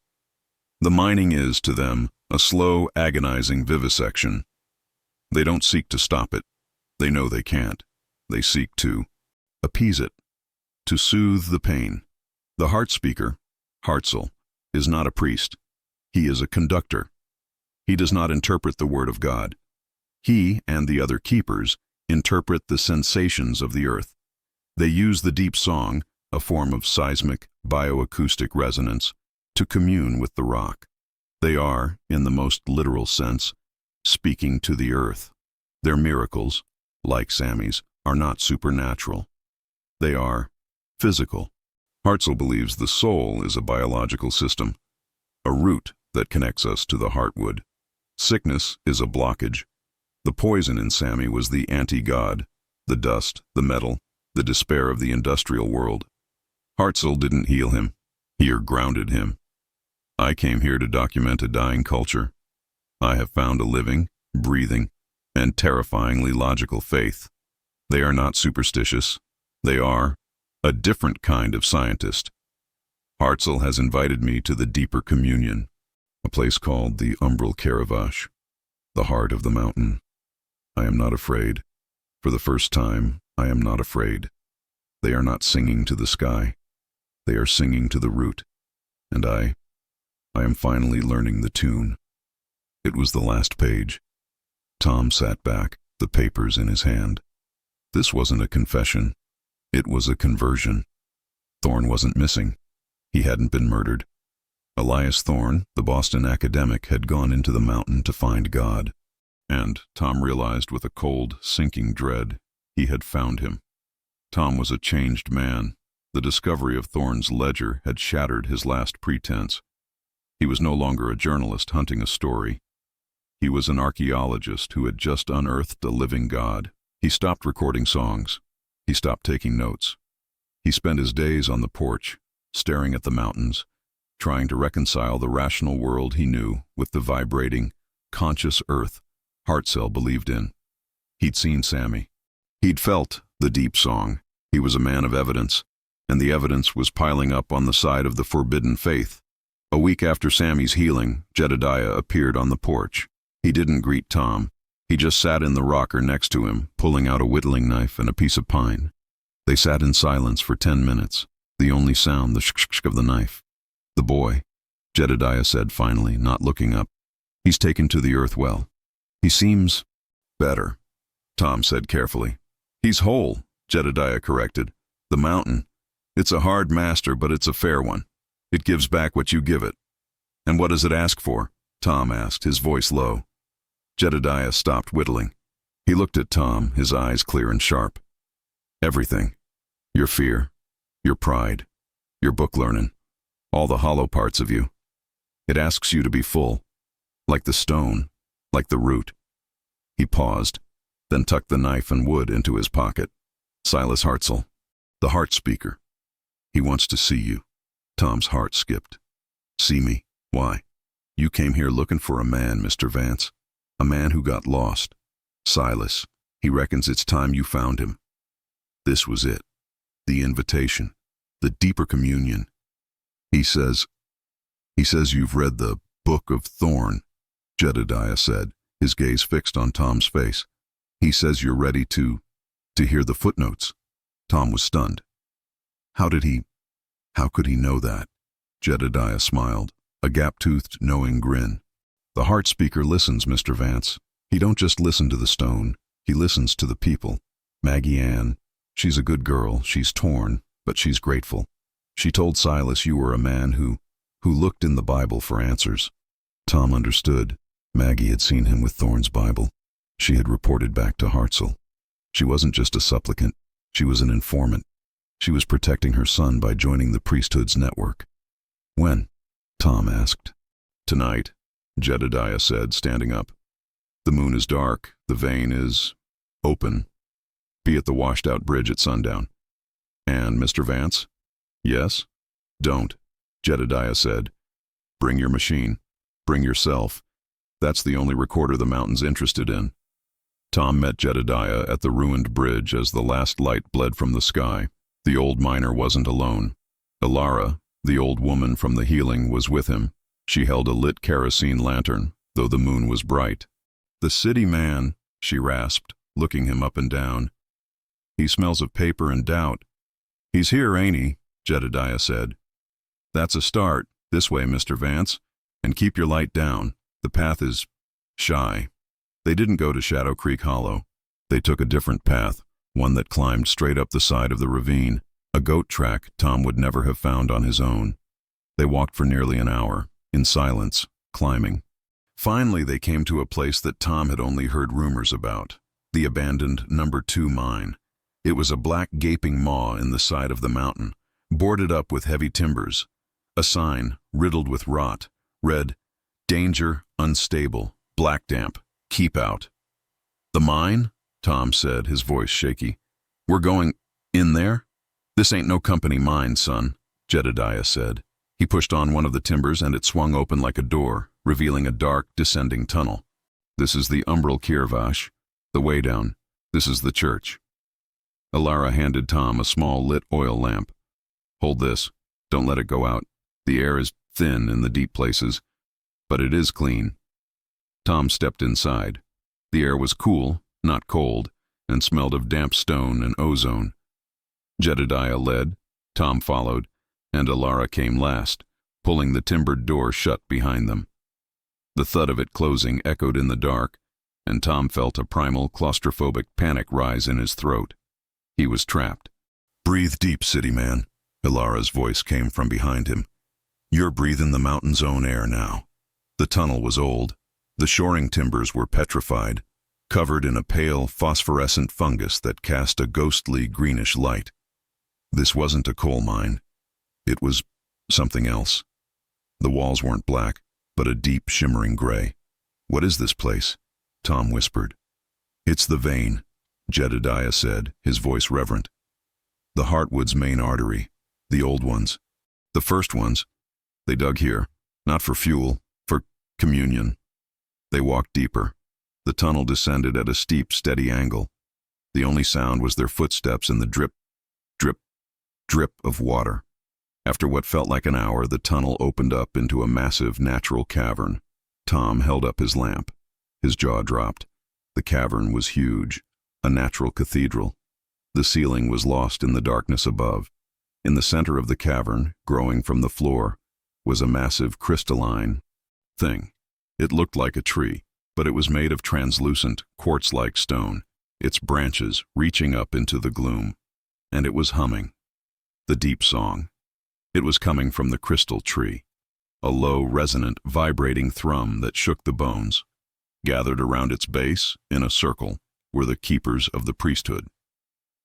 The mining is, to them, a slow, agonizing vivisection. They don't seek to stop it. They know they can't. They seek to appease it, to soothe the pain. The heart speaker, Hartzell, is not a priest. He is a conductor. He does not interpret the word of God. He and the other keepers interpret the sensations of the earth. They use the deep song, a form of seismic, bioacoustic resonance, to commune with the rock. They are, in the most literal sense, speaking to the earth. Their miracles, like Sammy's, are not supernatural. They are physical. Hartzell believes the soul is a biological system, a root that connects us to the heartwood. Sickness is a blockage. The poison in Sammy was the anti-God, the dust, the metal, the despair of the industrial world. Hartzell didn't heal him. He grounded him. I came here to document a dying culture. I have found a living, breathing, and terrifyingly logical faith. They are not superstitious. They are a different kind of scientist. Hartzell has invited me to the deeper communion, a place called the Umbral Caravage, the heart of the mountain. I am not afraid. For the first time, I am not afraid. They are not singing to the sky. They are singing to the root. And I am finally learning the tune. It was the last page. Tom sat back, the papers in his hand. This wasn't a confession. It was a conversion. Thorne wasn't missing. He hadn't been murdered. Elias Thorne, the Boston academic, had gone into the mountain to find God. And, Tom realized with a cold, sinking dread, he had found him. Tom was a changed man. The discovery of Thorne's ledger had shattered his last pretense. He was no longer a journalist hunting a story. He was an archaeologist who had just unearthed a living God. He stopped recording songs. He stopped taking notes. He spent his days on the porch, staring at the mountains, trying to reconcile the rational world he knew with the vibrating, conscious earth Hartzell believed in. He'd seen Sammy. He'd felt the deep song. He was a man of evidence, and the evidence was piling up on the side of the forbidden faith. A week after Sammy's healing, Jedediah appeared on the porch. He didn't greet Tom. He just sat in the rocker next to him, pulling out a whittling knife and a piece of pine. They sat in silence for 10 minutes, the only sound the sh-sh of the knife. "The boy," Jedediah said finally, not looking up. "He's taken to the earth well. He seems better," Tom said carefully. "He's whole," Jedediah corrected. "The mountain. It's a hard master, but it's a fair one. It gives back what you give it." "And what does it ask for?" Tom asked, his voice low. Jedediah stopped whittling. He looked at Tom, his eyes clear and sharp. "Everything. Your fear, your pride, your book learning, all the hollow parts of you. It asks you to be full, like the stone, like the root." He paused, then tucked the knife and wood into his pocket. "Silas Hartzell, the heart speaker. He wants to see you." Tom's heart skipped. "See me? Why?" "You came here looking for a man, Mr. Vance. A man who got lost. Silas, he reckons it's time you found him." This was it. The invitation. The deeper communion. He says you've read the Book of Thorn," Jedediah said, his gaze fixed on Tom's face. "He says you're ready to hear the footnotes." Tom was stunned. How could he know that? Jedediah smiled, a gap-toothed, knowing grin. "The heart speaker listens, Mr. Vance. He don't just listen to the stone. He listens to the people. Maggie Ann, she's a good girl. She's torn, but she's grateful. She told Silas you were a man who looked in the Bible for answers." Tom understood. Maggie had seen him with Thorne's Bible. She had reported back to Hartzell. She wasn't just a supplicant. She was an informant. She was protecting her son by joining the priesthood's network. "When?" Tom asked. Tonight, Jedediah said, standing up. The moon is dark, the vein is open. Be at the washed-out bridge at sundown. And, Mr. Vance? Yes? Don't, Jedediah said. Bring your machine. Bring yourself. That's the only recorder the mountain's interested in. Tom met Jedediah at the ruined bridge as the last light bled from the sky. The old miner wasn't alone. Ilara, the old woman from the healing, was with him. She held a lit kerosene lantern, though the moon was bright. The city man, she rasped, looking him up and down. He smells of paper and doubt. He's here, ain't he? Jedediah said. That's a start. This way, Mr. Vance. And keep your light down. The path is shy. They didn't go to Shadow Creek Hollow. They took a different path, one that climbed straight up the side of the ravine, a goat track Tom would never have found on his own. They walked for nearly an hour, in silence, climbing. Finally, they came to a place that Tom had only heard rumors about, the abandoned No. 2 mine. It was a black gaping maw in the side of the mountain, boarded up with heavy timbers. A sign, riddled with rot, read, "Danger, unstable, black damp, keep out." "The mine?" Tom said, his voice shaky. "We're going in there?" "This ain't no company mine, son," Jedediah said. He pushed on one of the timbers and it swung open like a door, revealing a dark, descending tunnel. "This is the Umbral Kirvash, the way down. This is the church." Ilara handed Tom a small lit oil lamp. "Hold this. Don't let it go out. The air is thin in the deep places, but it is clean." Tom stepped inside. The air was cool, not cold, and smelled of damp stone and ozone. Jedediah led, Tom followed, and Ilara came last, pulling the timbered door shut behind them. The thud of it closing echoed in the dark, and Tom felt a primal claustrophobic panic rise in his throat. He was trapped. "Breathe deep, city man," Ilara's voice came from behind him. "You're breathing the mountain's own air now." The tunnel was old. The shoring timbers were petrified, covered in a pale phosphorescent fungus that cast a ghostly greenish light. This wasn't a coal mine. It was something else. The walls weren't black, but a deep shimmering gray. "What is this place?" Tom whispered. "It's the vein," Jedediah said, his voice reverent. "The Heartwood's main artery. The old ones. The first ones. They dug here, not for fuel, for communion." They walked deeper. The tunnel descended at a steep, steady angle. The only sound was their footsteps and the drip, drip, drip of water. After what felt like an hour, the tunnel opened up into a massive natural cavern. Tom held up his lamp. His jaw dropped. The cavern was huge, a natural cathedral. The ceiling was lost in the darkness above. In the center of the cavern, growing from the floor, was a massive crystalline thing. It looked like a tree, but it was made of translucent, quartz-like stone, its branches reaching up into the gloom. And it was humming. The deep song. It was coming from the crystal tree, a low, resonant, vibrating thrum that shook the bones. Gathered around its base, in a circle, were the keepers of the priesthood.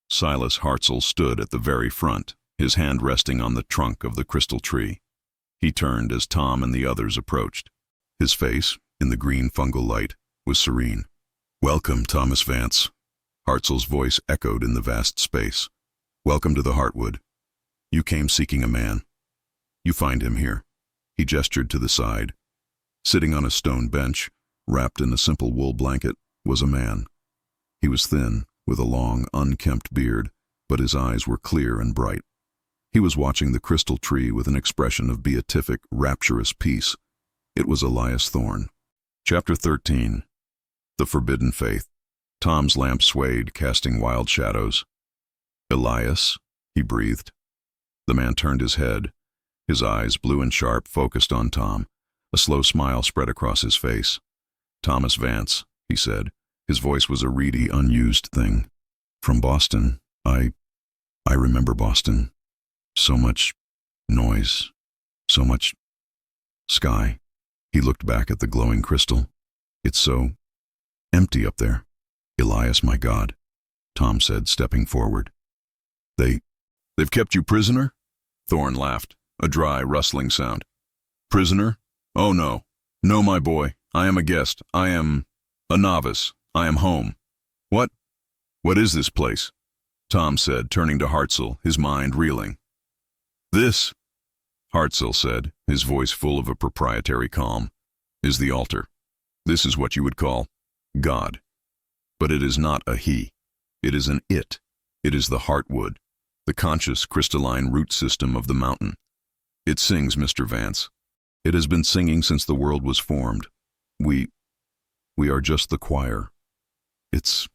Silas Hartzell stood at the very front, his hand resting on the trunk of the crystal tree. He turned as Tom and the others approached. His face, in the green fungal light, was serene. "Welcome, Thomas Vance." Hartzell's voice echoed in the vast space. "Welcome to the Heartwood. You came seeking a man. You find him here." He gestured to the side. Sitting on a stone bench, wrapped in a simple wool blanket, was a man. He was thin, with a long, unkempt beard, but his eyes were clear and bright. He was watching the crystal tree with an expression of beatific, rapturous peace. It was Elias Thorne. Chapter 13. The Forbidden Faith. Tom's lamp swayed, casting wild shadows. "Elias," he breathed. The man turned his head. His eyes, blue and sharp, focused on Tom. A slow smile spread across his face. "Thomas Vance," he said. His voice was a reedy, unused thing. "From Boston. I remember Boston. So much noise. So much sky." He looked back at the glowing crystal. "It's so empty up there." "Elias, my God," Tom said, stepping forward. They've kept you prisoner?" Thorne laughed, a dry, rustling sound. Prisoner? Oh no. No, my boy. I am a guest. I am a novice. I am home. What? What is this place? Tom said, turning to Hartzell, his mind reeling. This, Hartzell said, his voice full of a proprietary calm, is the altar. This is what you would call God. But it is not a he. It is an it. It is the heartwood, the conscious crystalline root system of the mountain. It sings, Mr. Vance. It has been singing since the world was formed. We are just the choir. It's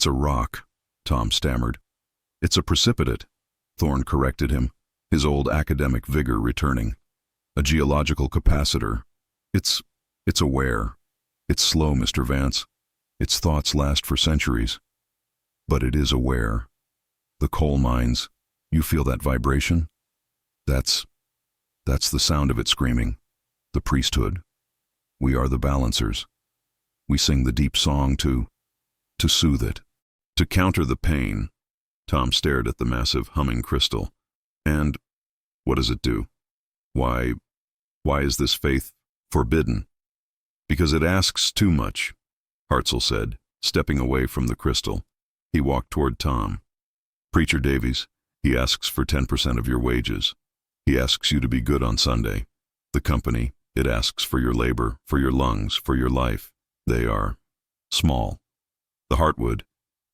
a rock, Tom stammered. It's a precipitate, Thorne corrected him, his old academic vigor returning. A geological capacitor. It's aware. It's slow, Mr. Vance. Its thoughts last for centuries. But it is aware. The coal mines, you feel that vibration? That's the sound of it screaming. The priesthood. We are the balancers. We sing the deep song to soothe it, to counter the pain. Tom stared at the massive humming crystal. And what does it do? Why is this faith forbidden? Because it asks too much, Hartzell said, stepping away from the crystal. He walked toward Tom. Preacher Davies, he asks for 10% of your wages. He asks you to be good on Sunday. The company, it asks for your labor, for your lungs, for your life. They are small. The heartwood,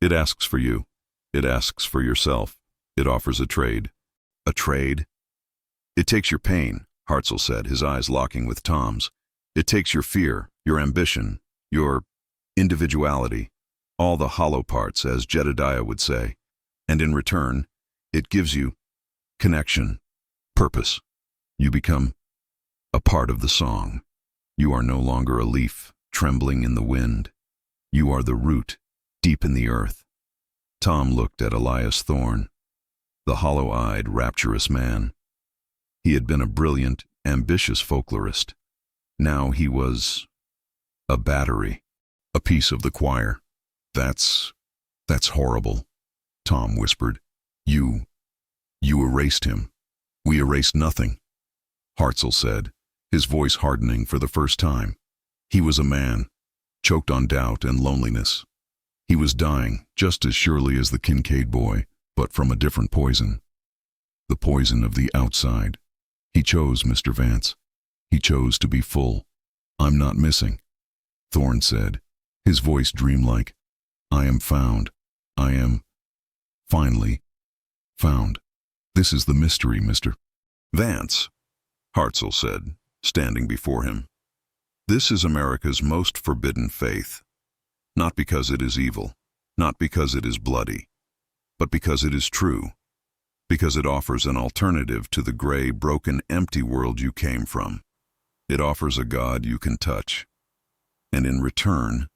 it asks for you. It asks for yourself. It offers a trade. A trade? It takes your pain, Hartzell said, his eyes locking with Tom's. It takes your fear, your ambition, your individuality, all the hollow parts, as Jedediah would say. And in return, it gives you connection, purpose. You become a part of the song. You are no longer a leaf trembling in the wind. You are the root, deep in the earth. Tom looked at Elias Thorne, the hollow-eyed, rapturous man. He had been a brilliant, ambitious folklorist. Now he was a battery, a piece of the choir. That's horrible, Tom whispered. You erased him. We erased nothing, Hartzell said, his voice hardening for the first time. He was a man, choked on doubt and loneliness. He was dying just as surely as the Kincaid boy, but from a different poison. The poison of the outside. He chose, Mr. Vance. He chose to be full. I'm not missing, Thorne said, his voice dreamlike. I am found. I am finally found. This is the mystery, Mr. Vance, Hartzell said, standing before him. This is America's most forbidden faith. Not because it is evil, not because it is bloody, but because it is true, because it offers an alternative to the gray, broken, empty world you came from. It offers a God you can touch, and in return,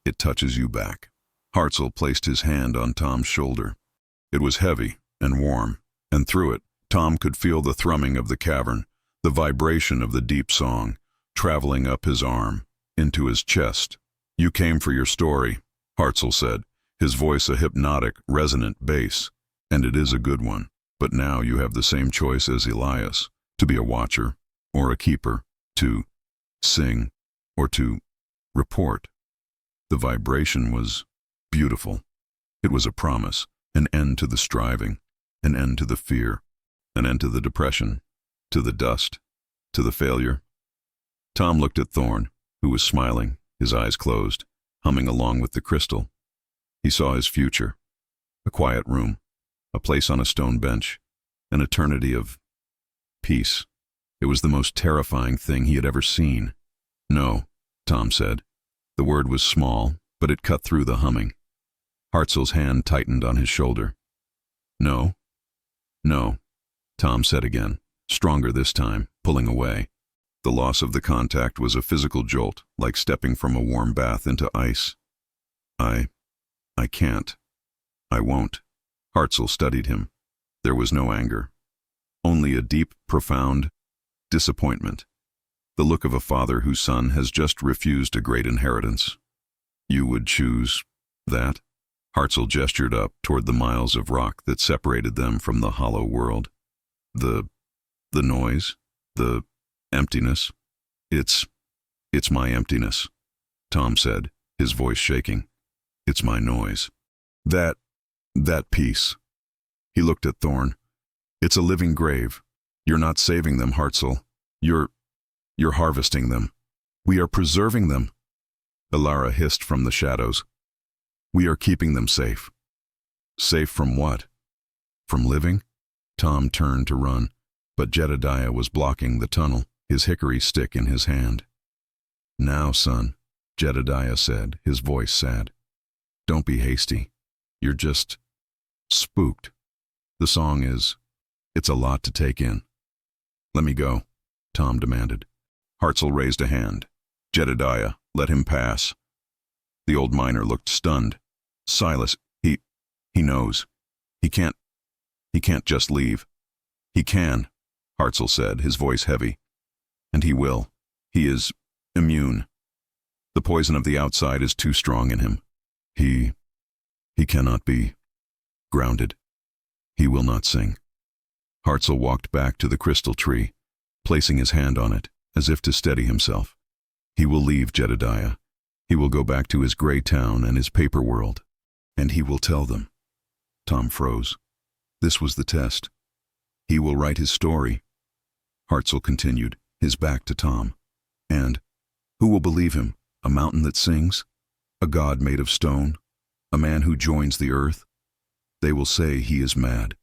it touches you back. Hartzell placed his hand on Tom's shoulder. It was heavy and warm, and through it, Tom could feel the thrumming of the cavern, the vibration of the deep song, traveling up his arm, into his chest. You came for your story, Hartzell said, his voice a hypnotic, resonant bass, and it is a good one. But now you have the same choice as Elias, to be a watcher or a keeper, to sing or to report. The vibration was beautiful. It was a promise, an end to the striving, an end to the fear, an end to the depression, to the dust, to the failure. Tom looked at Thorne, who was smiling, his eyes closed, humming along with the crystal. He saw his future, a quiet room, a place on a stone bench, an eternity of peace. It was the most terrifying thing he had ever seen. No, Tom said. The word was small, but it cut through the humming. Hartzell's hand tightened on his shoulder. No, Tom said again, stronger this time, pulling away. The loss of the contact was a physical jolt, like stepping from a warm bath into ice. I can't. I won't. Hartzell studied him. There was no anger. Only a deep, profound disappointment. The look of a father whose son has just refused a great inheritance. You would choose that? Hartzell gestured up toward the miles of rock that separated them from the hollow world. The noise, the emptiness, It's my emptiness, Tom said, his voice shaking. It's my noise. That peace. He looked at Thorn. It's a living grave. You're not saving them, Hartzell. You're harvesting them. We are preserving them. Ilara hissed from the shadows. We are keeping them safe. Safe from what? From living? Tom turned to run, but Jedediah was blocking the tunnel, his hickory stick in his hand. Now, son, Jedediah said, his voice sad. Don't be hasty. You're just spooked. The song it's a lot to take in. Let me go, Tom demanded. Hartzell raised a hand. Jedediah, let him pass. The old miner looked stunned. Silas, he knows. He can't just leave. He can, Hartzell said, his voice heavy. And he will. He is immune. The poison of the outside is too strong in him. He cannot be grounded. He will not sing. Hartzell walked back to the crystal tree, placing his hand on it, as if to steady himself. He will leave Jedediah. He will go back to his gray town and his paper world, and he will tell them. Tom froze. This was the test. He will write his story. Hartzell continued, his back to Tom. And who will believe him? A mountain that sings? A god made of stone? A man who joins the earth? They will say he is mad.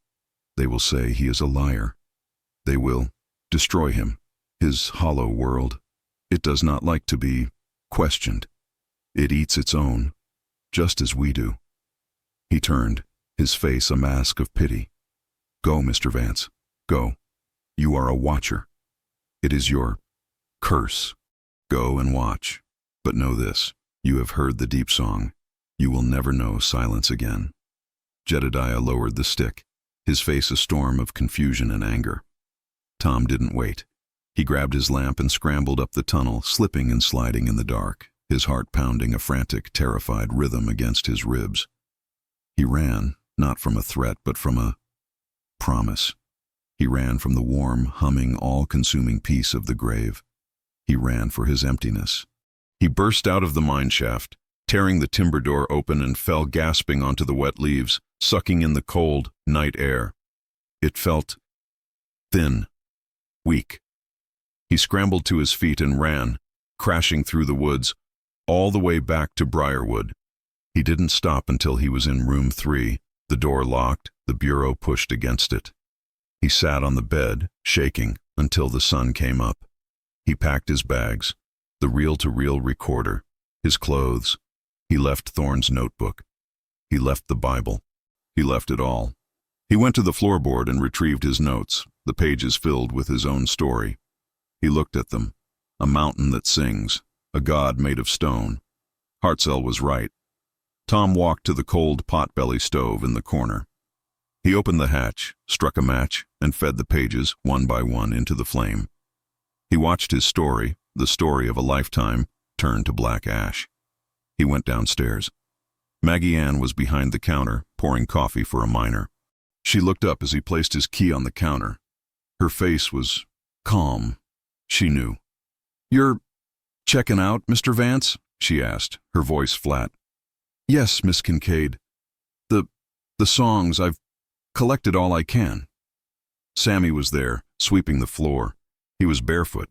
They will say he is a liar. They will destroy him, his hollow world. It does not like to be questioned. It eats its own, just as we do. He turned, his face a mask of pity. Go, Mr. Vance, go. You are a watcher. It is your curse. Go and watch. But know this, you have heard the deep song. You will never know silence again. Jedediah lowered the stick, his face a storm of confusion and anger. Tom didn't wait. He grabbed his lamp and scrambled up the tunnel, slipping and sliding in the dark, his heart pounding a frantic, terrified rhythm against his ribs. He ran, not from a threat, but from a promise. He ran from the warm, humming, all-consuming peace of the grave. He ran for his emptiness. He burst out of the mine shaft, tearing the timber door open, and fell gasping onto the wet leaves, sucking in the cold, night air. It felt thin, weak. He scrambled to his feet and ran, crashing through the woods, all the way back to Briarwood. He didn't stop until he was in room 3, the door locked, the bureau pushed against it. He sat on the bed, shaking, until the sun came up. He packed his bags, the reel-to-reel recorder, his clothes. He left Thorne's notebook. He left the Bible. He left it all. He went to the floorboard and retrieved his notes, the pages filled with his own story. He looked at them. A mountain that sings, a god made of stone. Hartzell was right. Tom walked to the cold potbelly stove in the corner. He opened the hatch, struck a match, and fed the pages, one by one, into the flame. He watched his story, the story of a lifetime, turn to black ash. He went downstairs. Maggie Ann was behind the counter, pouring coffee for a miner. She looked up as he placed his key on the counter. Her face was calm. She knew. "You're checking out, Mr. Vance?" she asked, her voice flat. "Yes, Miss Kincaid. The songs, I've collected all I can." Sammy was there, sweeping the floor. He was barefoot.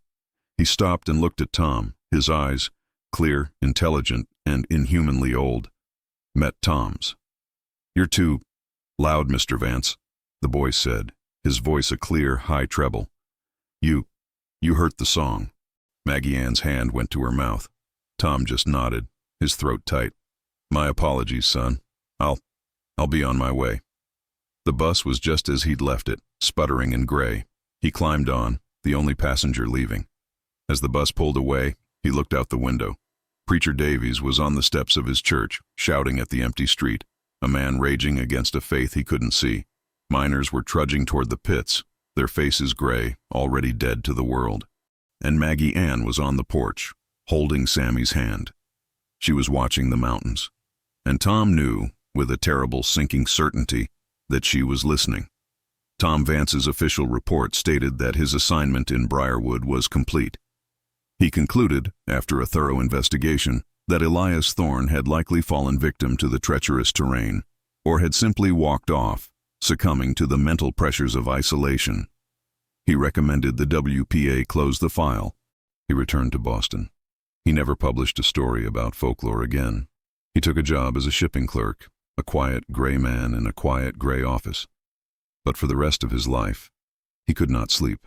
He stopped and looked at Tom, his eyes, clear, intelligent, and inhumanly old, met Tom's. "You're too loud, Mr. Vance," the boy said, his voice a clear, high treble. You hurt the song." Maggie Ann's hand went to her mouth. Tom just nodded, his throat tight. "My apologies, son. I'll be on my way." The bus was just as he'd left it, sputtering and gray. He climbed on, the only passenger leaving. As the bus pulled away, he looked out the window. Preacher Davies was on the steps of his church, shouting at the empty street, a man raging against a faith he couldn't see. Miners were trudging toward the pits, their faces gray, already dead to the world. And Maggie Ann was on the porch, holding Sammy's hand. She was watching the mountains. And Tom knew, with a terrible sinking certainty, that she was listening. Tom Vance's official report stated that his assignment in Briarwood was complete. He concluded, after a thorough investigation, that Elias Thorne had likely fallen victim to the treacherous terrain, or had simply walked off, succumbing to the mental pressures of isolation. He recommended the WPA close the file. He returned to Boston. He never published a story about folklore again. He took a job as a shipping clerk, a quiet gray man in a quiet gray office. But for the rest of his life, he could not sleep,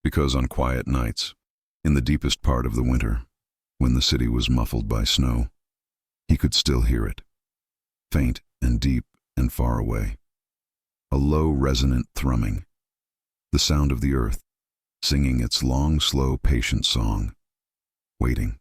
because on quiet nights, in the deepest part of the winter, when the city was muffled by snow, he could still hear it, faint and deep and far away. A low, resonant thrumming, the sound of the earth, singing its long, slow, patient song, waiting.